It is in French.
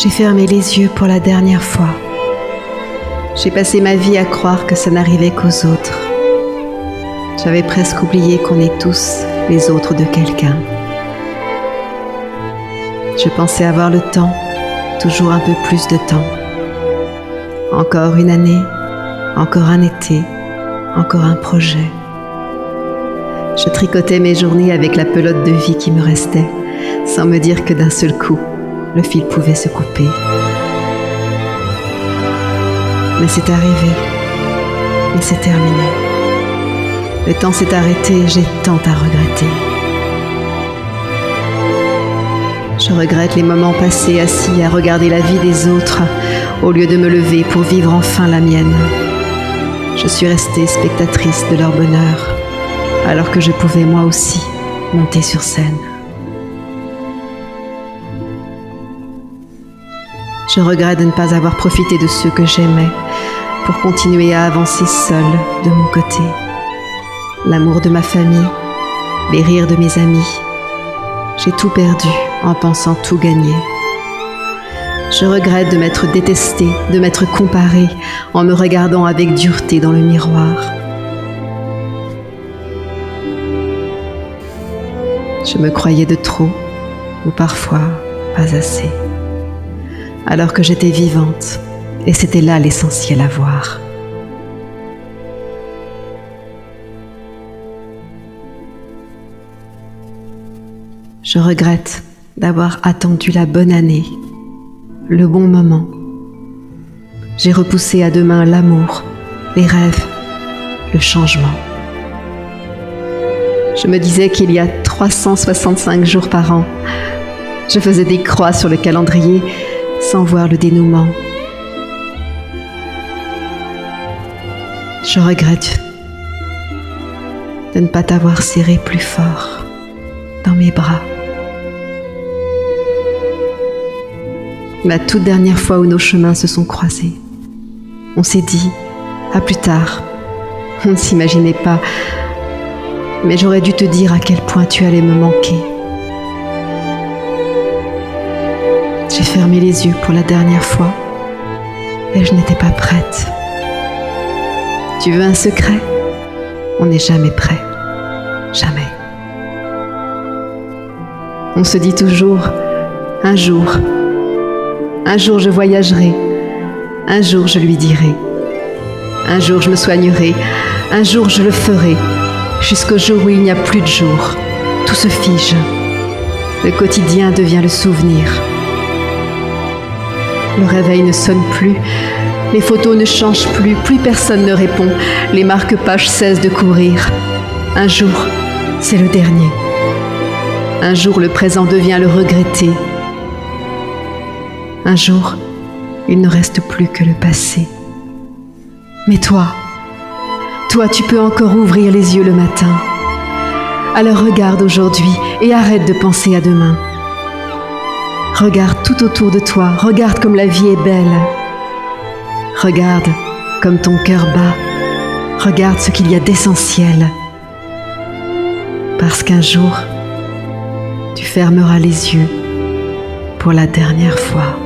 J'ai fermé les yeux pour la dernière fois. J'ai passé ma vie à croire que ça n'arrivait qu'aux autres. J'avais presque oublié qu'on est tous les autres de quelqu'un. Je pensais avoir le temps, toujours un peu plus de temps. Encore une année, encore un été, encore un projet. Je tricotais mes journées avec la pelote de vie qui me restait, sans me dire que d'un seul coup, le fil pouvait se couper. Mais c'est arrivé, et c'est terminé. Le temps s'est arrêté et j'ai tant à regretter. Je regrette les moments passés assis à regarder la vie des autres au lieu de me lever pour vivre enfin la mienne. Je suis restée spectatrice de leur bonheur, alors que je pouvais moi aussi monter sur scène. Je regrette de ne pas avoir profité de ceux que j'aimais pour continuer à avancer seule de mon côté. L'amour de ma famille, les rires de mes amis. J'ai tout perdu en pensant tout gagner. Je regrette de m'être détestée, de m'être comparée en me regardant avec dureté dans le miroir. Je me croyais de trop, ou parfois pas assez, alors que j'étais vivante, et c'était là l'essentiel à voir. Je regrette d'avoir attendu la bonne année, le bon moment. J'ai repoussé à demain l'amour, les rêves, le changement. Je me disais qu'il y a 365 jours par an. Je faisais des croix sur le calendrier sans voir le dénouement. Je regrette de ne pas t'avoir serré plus fort dans mes bras. La toute dernière fois où nos chemins se sont croisés, on s'est dit « à plus tard ». On ne s'imaginait pas, mais j'aurais dû te dire à quel point tu allais me manquer. J'ai fermé les yeux pour la dernière fois et je n'étais pas prête. Tu veux un secret? On n'est jamais prêt. Jamais. On se dit toujours « un jour je voyagerai, un jour je lui dirai, un jour je me soignerai, un jour je le ferai, jusqu'au jour où il n'y a plus de jour, tout se fige, le quotidien devient le souvenir. Le réveil ne sonne plus, les photos ne changent plus, plus personne ne répond, les marque-pages cessent de courir. Un jour, c'est le dernier. Un jour, le présent devient le regretté. Un jour, il ne reste plus que le passé. Mais toi, tu peux encore ouvrir les yeux le matin. Alors regarde aujourd'hui et arrête de penser à demain. Regarde tout autour de toi, regarde comme la vie est belle. Regarde comme ton cœur bat, regarde ce qu'il y a d'essentiel. Parce qu'un jour, tu fermeras les yeux pour la dernière fois.